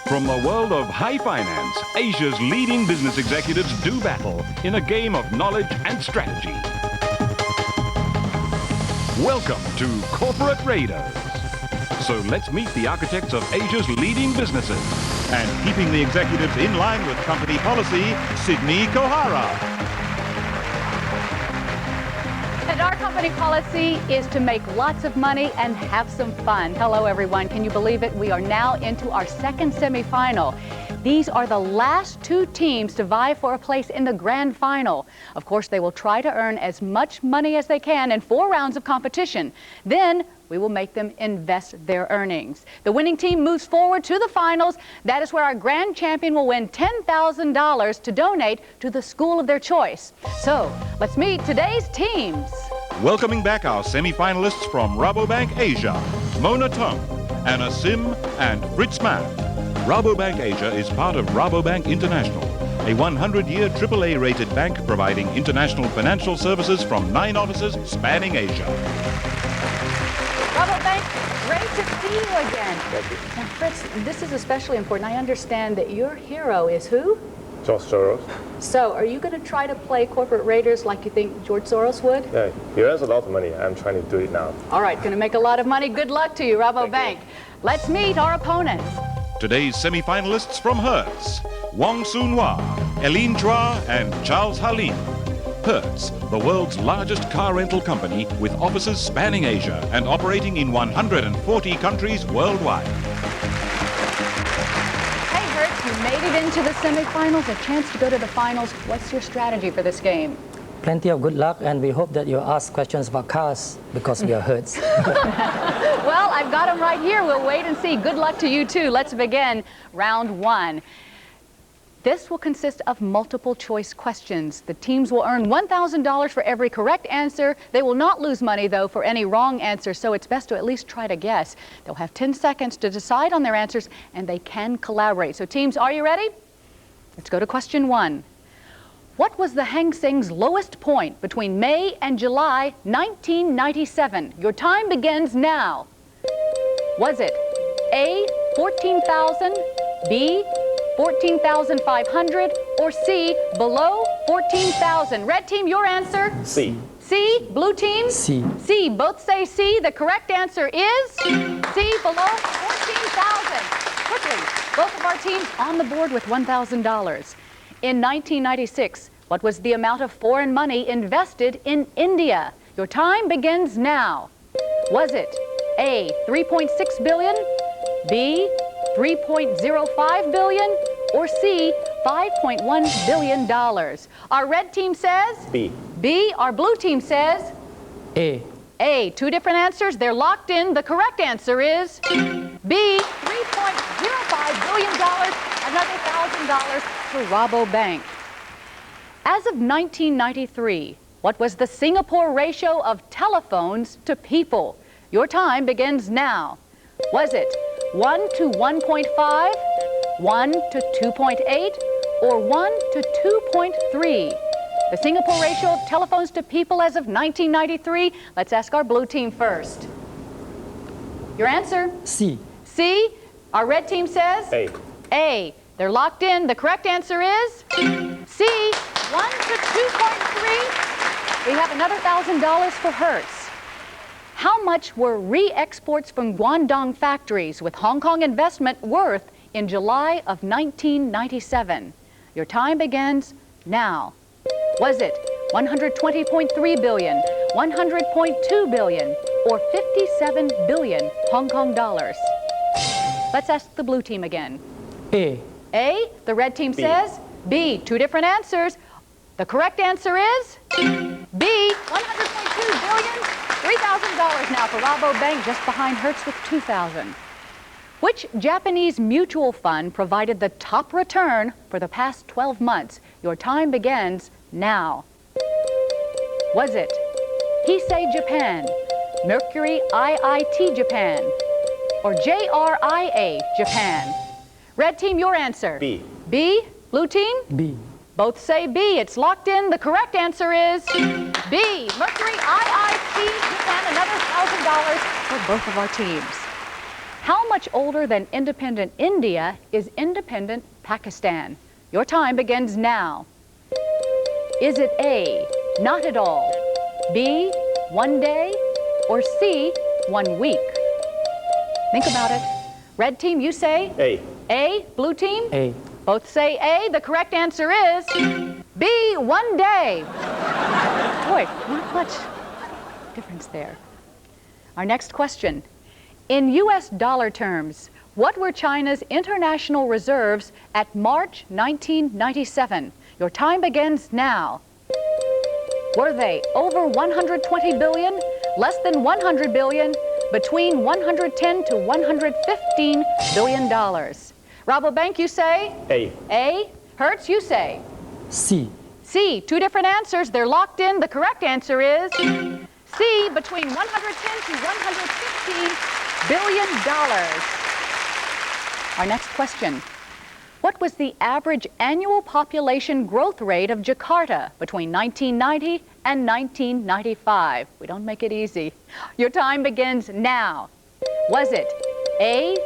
From the world of high finance, Asia's leading business executives do battle in a game of knowledge and strategy. Welcome to Corporate Raiders. So let's meet the architects of Asia's leading businesses. And keeping the executives in line with company policy, Syndie Kohara. And our company policy is to make lots of money and have some fun. Hello, everyone. Can you believe it? We are now into our second semifinal. These are the last two teams to vie for a place in the grand final. Of course, they will try to earn as much money as they can in 4 rounds of competition. Then we will make them invest their earnings. The winning team moves forward to the finals. That is where our grand champion will win $10,000 to donate to the school of their choice. So let's meet today's teams. Welcoming back our semi-finalists from Rabobank Asia, Mona Tung, Anna Sim, and Fritz Mann. Rabobank Asia is part of Rabobank International, a 100-year AAA-rated bank providing international financial services from 9 offices spanning Asia. Rabobank, great to see you again. Thank you. Now, Fritz, this is especially important. I understand that your hero is who? George Soros. So, are you going to try to play corporate raiders like you think George Soros would? Yeah, he earns a lot of money. I'm trying to do it now. All right, going to make a lot of money. Good luck to you, Rabobank. Let's meet our opponents. Today's semi-finalists from Hertz, Wong Soon-Hwa, Eileen Chua, and Charles Halim. Hertz, the world's largest car rental company with offices spanning Asia and operating in 140 countries worldwide. Hey, Hertz, you made it into the semifinals, a chance to go to the finals. What's your strategy for this game? Plenty of good luck, and we hope that you ask questions about cars because we are Hertz. Well, I've got them right here. We'll wait and see. Good luck to you, too. Let's begin round 1. This will consist of multiple choice questions. The teams will earn $1,000 for every correct answer. They will not lose money, though, for any wrong answer, so it's best to at least try to guess. They'll have 10 seconds to decide on their answers, and they can collaborate. So, teams, are you ready? Let's go to question 1. What was the Hang Seng's lowest point between May and July 1997? Your time begins now. Was it A, 14,000, B, 14,500, or C, below 14,000? Red team, your answer? C. C. Blue team? C. C. Both say C. The correct answer is C, below 14,000. Quickly, both of our teams on the board with $1,000. In 1996, what was the amount of foreign money invested in India? Your time begins now. Was it A, 3.6 billion, B, 3.05 billion, or C, $5.1 billion? Our red team says? B. B. Our blue team says? A. A. 2 different answers. They're locked in. The correct answer is B, $3.05 billion. Another $1,000 for Rabobank. As of 1993, what was the Singapore ratio of telephones to people? Your time begins now. Was it 1 to 1.5, 1 to 2.8, or 1 to 2.3? The Singapore ratio of telephones to people as of 1993. Let's ask our blue team first. Your answer? C. C. Our red team says? A. A. They're locked in. The correct answer is C, 1 to 2.3. We have another $1,000 for Hertz. How much were re-exports from Guangdong factories with Hong Kong investment worth in July of 1997? Your time begins now. Was it 120.3 billion, 100.2 billion, or 57 billion Hong Kong dollars? Let's ask the blue team again. A. A, the red team says? B, 2 different answers. The correct answer is B, 100.2 billion, $3,000 now for Rabobank, just behind Hertz with $2,000. Which Japanese mutual fund provided the top return for the past 12 months? Your time begins now. Was it Heisei Japan, Mercury IIT Japan, or JRIA Japan? Red team, your answer? B. B. Blue team? B. Both say B. It's locked in. The correct answer is B. Mercury IIT Japan. Another $1,000 for both of our teams. How much older than independent India is independent Pakistan? Your time begins now. Is it A, not at all, B, 1 day, or C, 1 week? Think about it. Red team, you say? A. A. Blue team? A. Both say A. The correct answer is B, 1 day. Boy, not much difference there. Our next question. In U.S. dollar terms, what were China's international reserves at March 1997? Your time begins now. Were they over 120 billion, less than 100 billion, between 110 to 115 billion dollars? Rabobank, you say? A. A. Hertz, you say? C. C. Two different answers. They're locked in. The correct answer is C, between 110 to 115 billion dollars. Our next question. What was the average annual population growth rate of Jakarta between 1990 and 1995? We don't make it easy. Your time begins now. Was it A,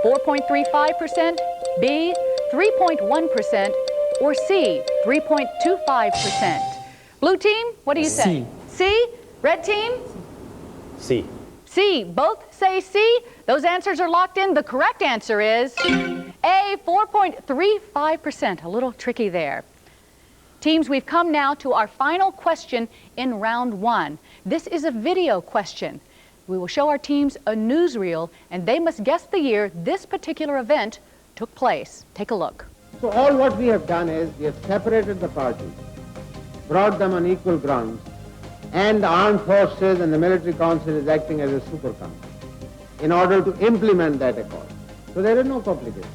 4.35%, B, 3.1%, or C, 3.25%? Blue team, what do you say? C. Red team? C. C. Both say C. Those answers are locked in. The correct answer is A, 4.35%. A little tricky there. Teams, we've come now to our final question in round one. This is a video question. We will show our teams a newsreel, and they must guess the year this particular event took place. Take a look. So all what we have done is we have separated the parties, brought them on equal grounds, and the armed forces and the military council is acting as a super council in order to implement that accord. So there is no complication.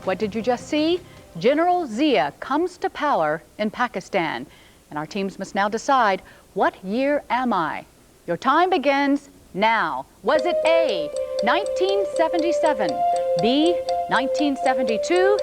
What did you just see? General Zia comes to power in Pakistan, and our teams must now decide, what year am I? Your time begins now. Was it A, 1977, B, 1972,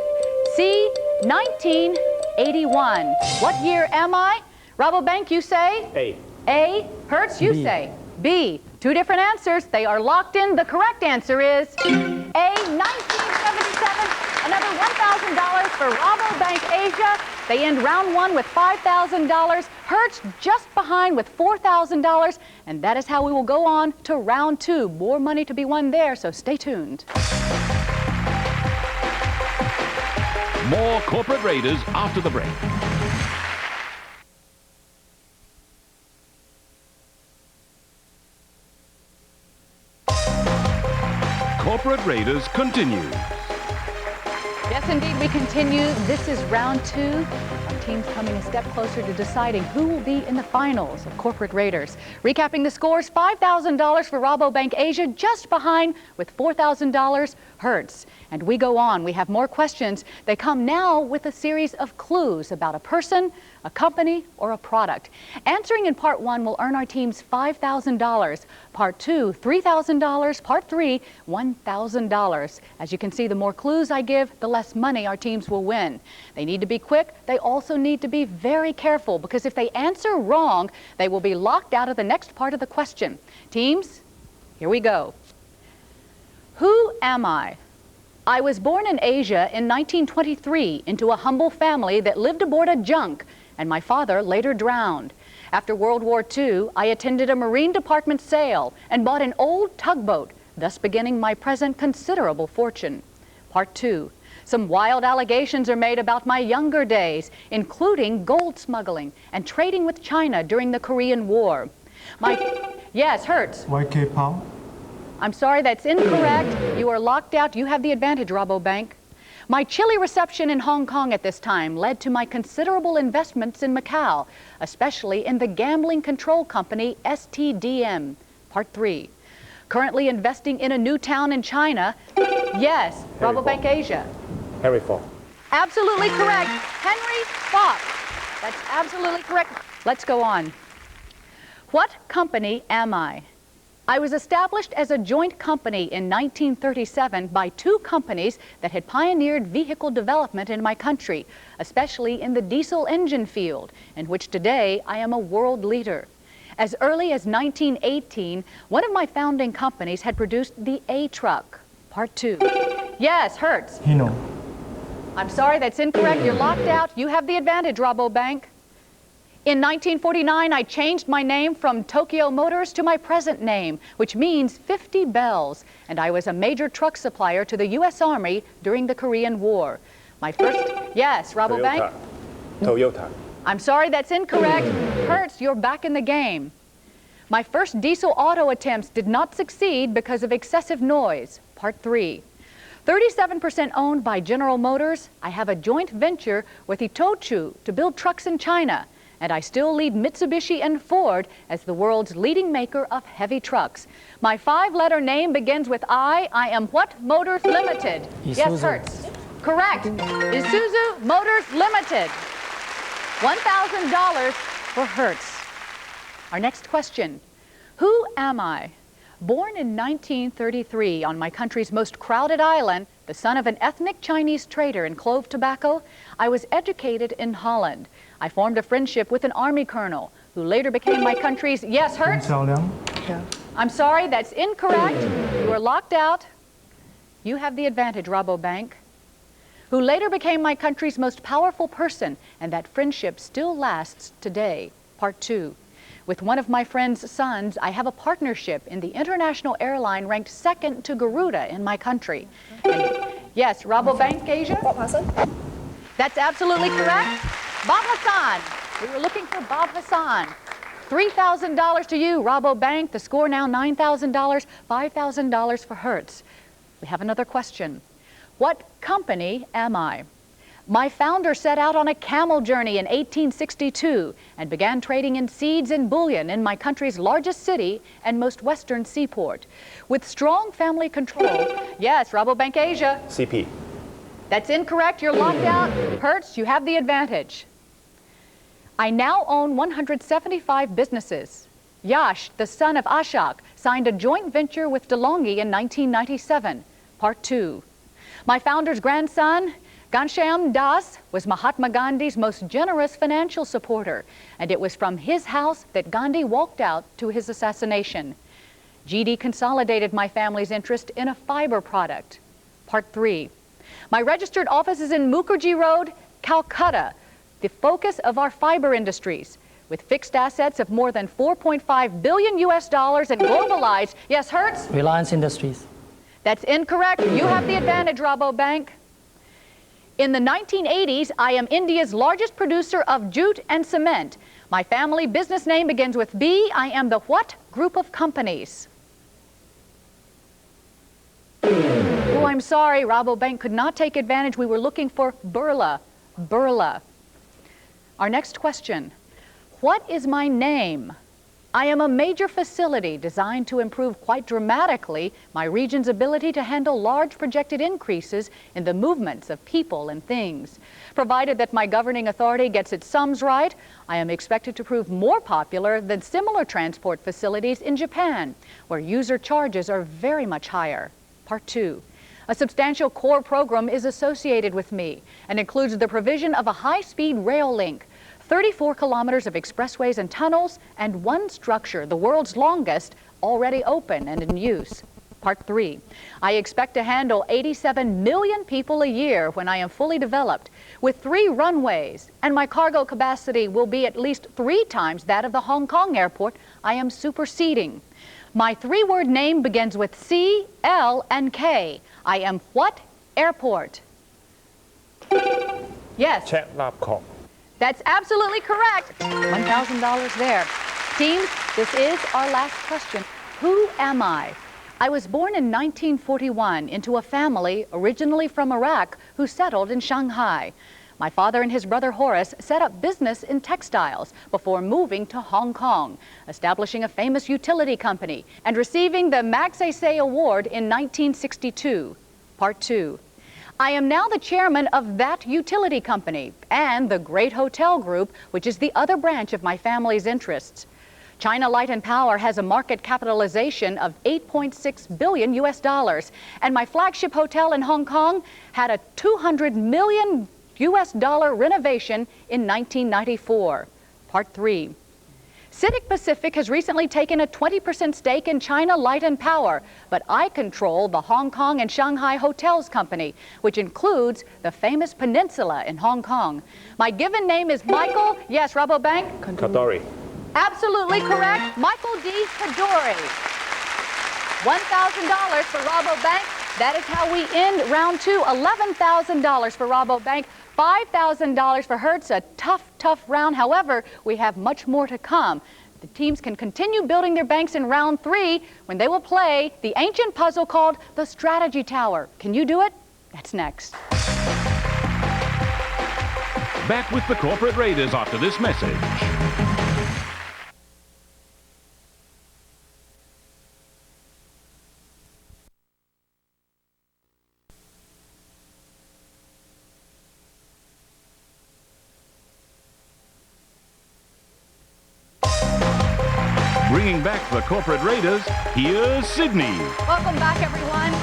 C, 1981? What year am I? Rabobank, you say? A. A. Hertz, you B. say? B. Two different answers. They are locked in. The correct answer is A, 1977. Another $1,000 for Rabobank Asia. They end round one with $5,000. Hertz just behind with $4,000. And that is how we will go on to round two. More money to be won there, so stay tuned. More Corporate Raiders after the break. Corporate Raiders continues. Yes, indeed, we continue. This is round two. Our team's coming a step closer to deciding who will be in the finals of Corporate Raiders. Recapping the scores, $5,000 for Rabobank Asia, just behind with $4,000 Hertz. And we go on. We have more questions. They come now with a series of clues about a person, a company, or a product. Answering in part one will earn our teams $5,000. Part two, $3,000. Part three, $1,000. As you can see, the more clues I give, the less money our teams will win. They need to be quick. They also need to be very careful, because if they answer wrong, they will be locked out of the next part of the question. Teams, here we go. Who am I? I was born in Asia in 1923 into a humble family that lived aboard a junk, and my father later drowned. After World War II, I attended a Marine Department sale and bought an old tugboat, thus beginning my present considerable fortune. Part two. Some wild allegations are made about my younger days, including gold smuggling and trading with China during the Korean War. Yes, Hertz. YK Power? I'm sorry, that's incorrect. You are locked out. You have the advantage, Rabobank. My chilly reception in Hong Kong at this time led to my considerable investments in Macau, especially in the gambling control company STDM. Part three. Currently investing in a new town in China. Yes, Rabobank Asia. Henry Ford. Absolutely correct. Henry Fox. That's absolutely correct. Let's go on. What company am I? I was established as a joint company in 1937 by two companies that had pioneered vehicle development in my country, especially in the diesel engine field, in which today I am a world leader. As early as 1918, one of my founding companies had produced the A truck. Part 2. Yes, Hertz. Hino. I'm sorry, that's incorrect. You're locked out. You have the advantage, Rabobank. In 1949, I changed my name from Tokyo Motors to my present name, which means 50 bells, and I was a major truck supplier to the U.S. Army during the Korean War. My first, yes, Rabobank? Toyota. I'm sorry, that's incorrect. Hertz, you're back in the game. My first diesel auto attempts did not succeed because of excessive noise. Part 3. 37% owned by General Motors, I have a joint venture with Itochu to build trucks in China. And I still lead Mitsubishi and Ford as the world's leading maker of heavy trucks. My 5-letter name begins with I. I am what Motors Limited? Isuzu. Yes, Hertz. Correct. Isuzu Motors Limited. $1,000 for Hertz. Our next question. Who am I? Born in 1933 on my country's most crowded island, the son of an ethnic Chinese trader in clove tobacco, I was educated in Holland. I formed a friendship with an army colonel who later became my country's, yes, Hertz? I'm sorry, that's incorrect. You are locked out. You have the advantage, Rabobank. Who later became my country's most powerful person, and that friendship still lasts today. Part 2. With one of my friend's sons, I have a partnership in the international airline ranked second to Garuda in my country. And yes, Rabobank Asia? Bob Hassan. That's absolutely correct. Bob Hassan. We were looking for Bob Hassan. $3,000 to you, Rabobank. The score now $9,000, $5,000 for Hertz. We have another question. What company am I? My founder set out on a camel journey in 1862 and began trading in seeds and bullion in my country's largest city and most western seaport. With strong family control, yes, Rabobank Asia. CP. That's incorrect. You're locked out. Hertz, you have the advantage. I now own 175 businesses. Yash, the son of Ashok, signed a joint venture with DeLonghi in 1997. Part 2. My founder's grandson, Ghanshyam Das, was Mahatma Gandhi's most generous financial supporter, and it was from his house that Gandhi walked out to his assassination. GD consolidated my family's interest in a fiber product. Part 3. My registered office is in Mukherjee Road, Calcutta, the focus of our fiber industries, with fixed assets of more than 4.5 billion US dollars and globalized, yes, Hertz? Reliance Industries. That's incorrect. You have the advantage, Rabobank. In the 1980s, I am India's largest producer of jute and cement. My family business name begins with B. I am the what group of companies? Oh, I'm sorry, Rabobank could not take advantage. We were looking for Birla. Birla. Our next question. What is my name? I am a major facility designed to improve quite dramatically my region's ability to handle large projected increases in the movements of people and things. Provided that my governing authority gets its sums right, I am expected to prove more popular than similar transport facilities in Japan, where user charges are very much higher. Part 2. A substantial core program is associated with me and includes the provision of a high-speed rail link, 34 kilometers of expressways and tunnels, and one structure, the world's longest, already open and in use. Part 3. I expect to handle 87 million people a year when I am fully developed, with 3 runways, and my cargo capacity will be at least 3 times that of the Hong Kong airport I am superseding. My 3-word name begins with C, L, and K. I am what airport? Yes. Czech Lapkov. That's absolutely correct. $1,000 there. Teams, this is our last question. Who am I? I was born in 1941 into a family originally from Iraq who settled in Shanghai. My father and his brother Horace set up business in textiles before moving to Hong Kong, establishing a famous utility company and receiving the Magsaysay Award in 1962. Part 2. I am now the chairman of that utility company and the Great Hotel Group, which is the other branch of my family's interests. China Light and Power has a market capitalization of 8.6 billion US dollars, and my flagship hotel in Hong Kong had a 200 million US dollar renovation in 1994. Part 3. CITIC Pacific has recently taken a 20% stake in China Light and Power, but I control the Hong Kong and Shanghai Hotels Company, which includes the famous peninsula in Hong Kong. My given name is Michael, yes, Rabobank? Kadori. Absolutely correct, Michael D. Kadori. $1,000 for Rabobank. That is how we end round two. $11,000 for Rabobank. $5,000 for Hertz, a tough round. However, we have much more to come. The teams can continue building their banks in round three when they will play the ancient puzzle called the Strategy Tower. Can you do it? That's next. Back with the Corporate Raiders after this message. Bringing back the Corporate Raiders, here's Sydney. Welcome back, everyone.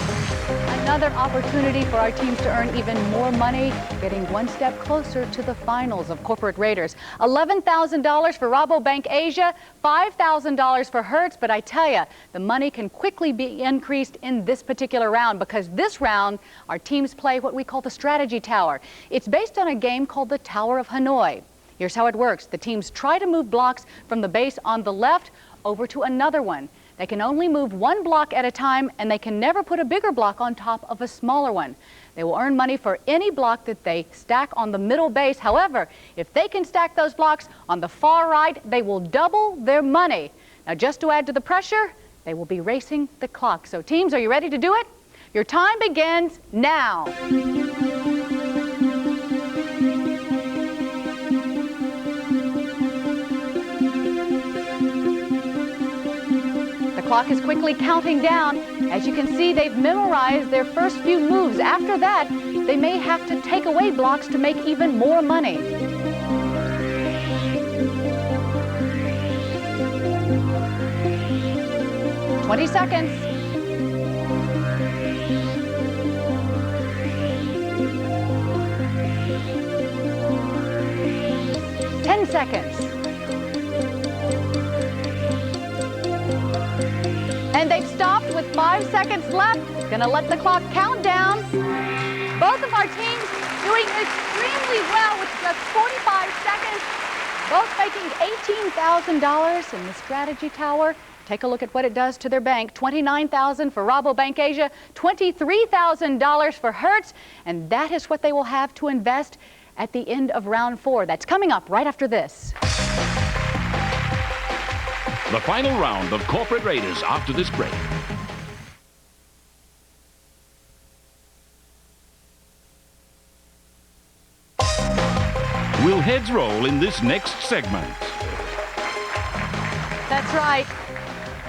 Another opportunity for our teams to earn even more money, getting one step closer to the finals of Corporate Raiders. $11,000 for Rabobank Asia, $5,000 for Hertz, but I tell you, the money can quickly be increased in this particular round because this round, our teams play what we call the Strategy Tower. It's based on a game called the Tower of Hanoi. Here's how it works. The teams try to move blocks from the base on the left over to another one. They can only move one block at a time, and they can never put a bigger block on top of a smaller one. They will earn money for any block that they stack on the middle base. However, if they can stack those blocks on the far right, they will double their money. Now, just to add to the pressure, they will be racing the clock. So teams, are you ready to do it? Your time begins now. The clock is quickly counting down. As you can see, they've memorized their first few moves. After that, they may have to take away blocks to make even more money. "20 seconds. "10 seconds. And they've stopped with 5 seconds left. Gonna let the clock count down. Both of our teams doing extremely well with just 45 seconds. Both making $18,000 in the Strategy Tower. Take a look at what it does to their bank. $29,000 for Rabobank Asia, $23,000 for Hertz, and that is what they will have to invest at the end of round four. That's coming up right after this. The final round of Corporate Raiders after this break. Will heads roll in this next segment? That's right.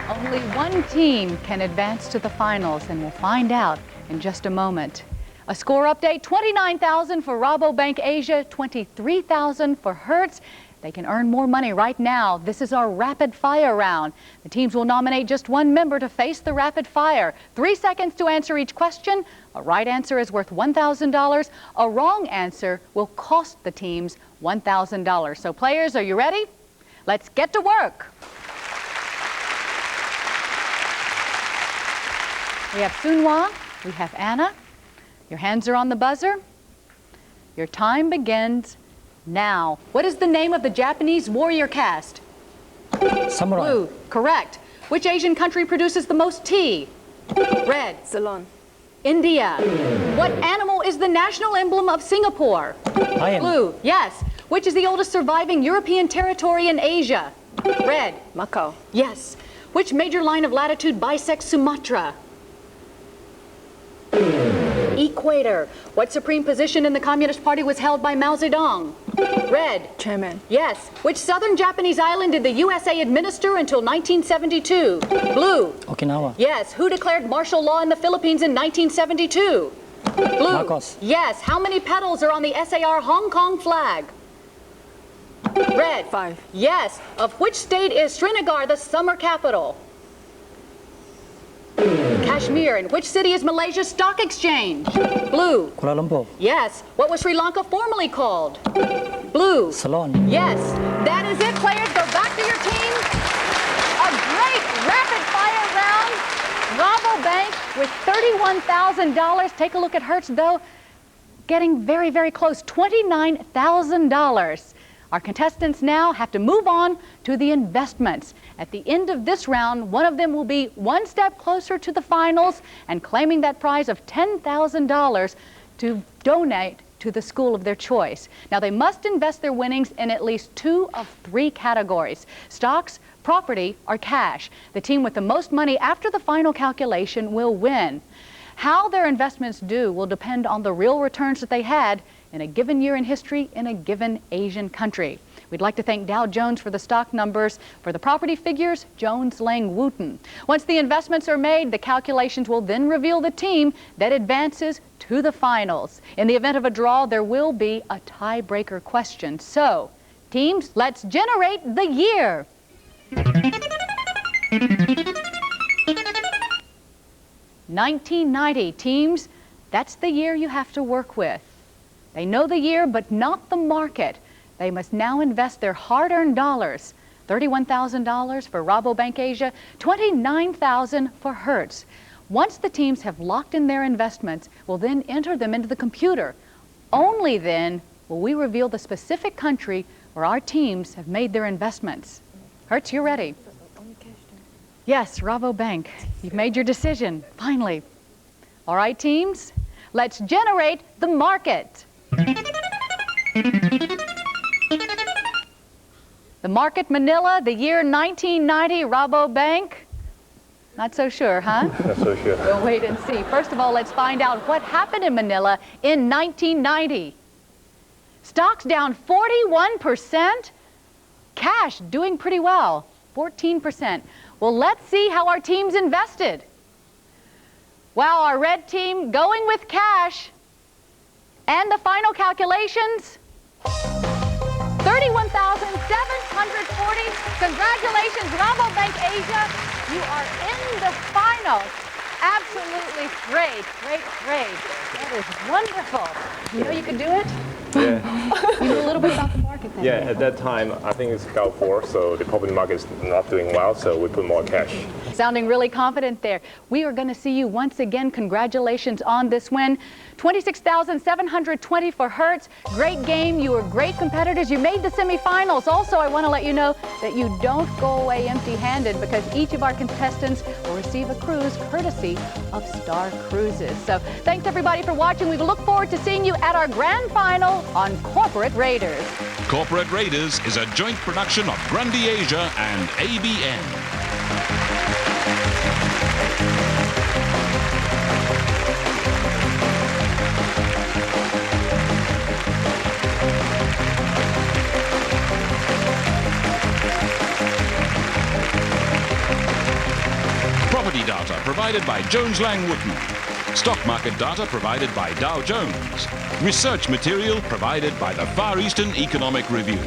Only one team can advance to the finals, and we'll find out in just a moment. A score update, $29,000 for Rabobank Asia, $23,000 for Hertz. They can earn more money right now. This is our rapid fire round. The teams will nominate just one member to face the rapid fire. 3 seconds to answer each question. A right answer is worth $1,000. A wrong answer will cost the teams $1,000. So players, are you ready? Let's get to work. We have Sunwa, we have Anna. Your hands are on the buzzer. Your time begins now. What is the name of the Japanese warrior caste? Samurai. Blue, correct. Which Asian country produces the most tea? Red. Ceylon. India. What animal is the national emblem of Singapore? Lion. Blue, yes. Which is the oldest surviving European territory in Asia? Red. Macau. Yes. Which major line of latitude bisects Sumatra? Equator. What supreme position in the Communist Party was held by Mao Zedong? Red. Chairman. Yes. Which southern Japanese island did the USA administer until 1972? Blue. Okinawa. Yes. Who declared martial law in the Philippines in 1972? Blue. Marcos. Yes. How many petals are on the SAR Hong Kong flag? Red. 5. Yes. Of which state is Srinagar the summer capital? Kashmir. In which city is Malaysia's stock exchange? Blue. Kuala Lumpur. Yes. What was Sri Lanka formerly called? Blue. Ceylon. Yes. That is it, players. Go back to your teams. Rabobank with $31,000. Take a look at Hertz, though, getting very, very close, $29,000. Our contestants now have to move on to the investments. At the end of this round, one of them will be one step closer to the finals and claiming that prize of $10,000 to donate to the school of their choice. Now, they must invest their winnings in at least 2 of 3 categories: stocks, property, or cash. The team with the most money after the final calculation will win. How their investments do will depend on the real returns that they had in a given year in history in a given Asian country. We'd like to thank Dow Jones for the stock numbers. For the property figures, Jones Lang Wooten. Once the investments are made, the calculations will then reveal the team that advances to the finals. In the event of a draw, there will be a tiebreaker question. So, teams, let's generate the year. $1990, teams, that's the year you have to work with. They know the year, but not the market. They must now invest their hard-earned dollars. $31,000 for Rabobank Asia, $29,000 for Hertz. Once the teams have locked in their investments, we'll then enter them into the computer. Only then will we reveal the specific country where our teams have made their investments. Hertz, you're ready. Yes, Rabobank, you've made your decision, finally. All right, teams, let's generate the market. The market, Manila, the year 1990, Rabobank. Not so sure, huh? Not so sure. We'll wait and see. First of all, let's find out what happened in Manila in 1990. Stocks down 41%. Cash doing pretty well, 14%. Well, let's see how our teams invested. Wow, our red team going with cash. And the final calculations, $31,740. Congratulations, Rabobank Asia. You are in the finals. Absolutely great, great, great. That is wonderful. You know you could do it? Yeah. You know a little bit about the market then? Yeah, at that time, I think it's Gulf War, so the property market is not doing well, so we put more cash. Sounding really confident there. We are going to see you once again. Congratulations on this win. $26,720 for Hertz. Great game. You were great competitors. You made the semifinals. Also, I want to let you know that you don't go away empty-handed because each of our contestants will receive a cruise courtesy of Star Cruises. So thanks everybody for watching. We look forward to seeing you at our grand final on Corporate Raiders. Corporate Raiders is a joint production of Grundy Asia and ABN. Property data provided by Jones Lang Wooten. Stock market data provided by Dow Jones. Research material provided by the Far Eastern Economic Review.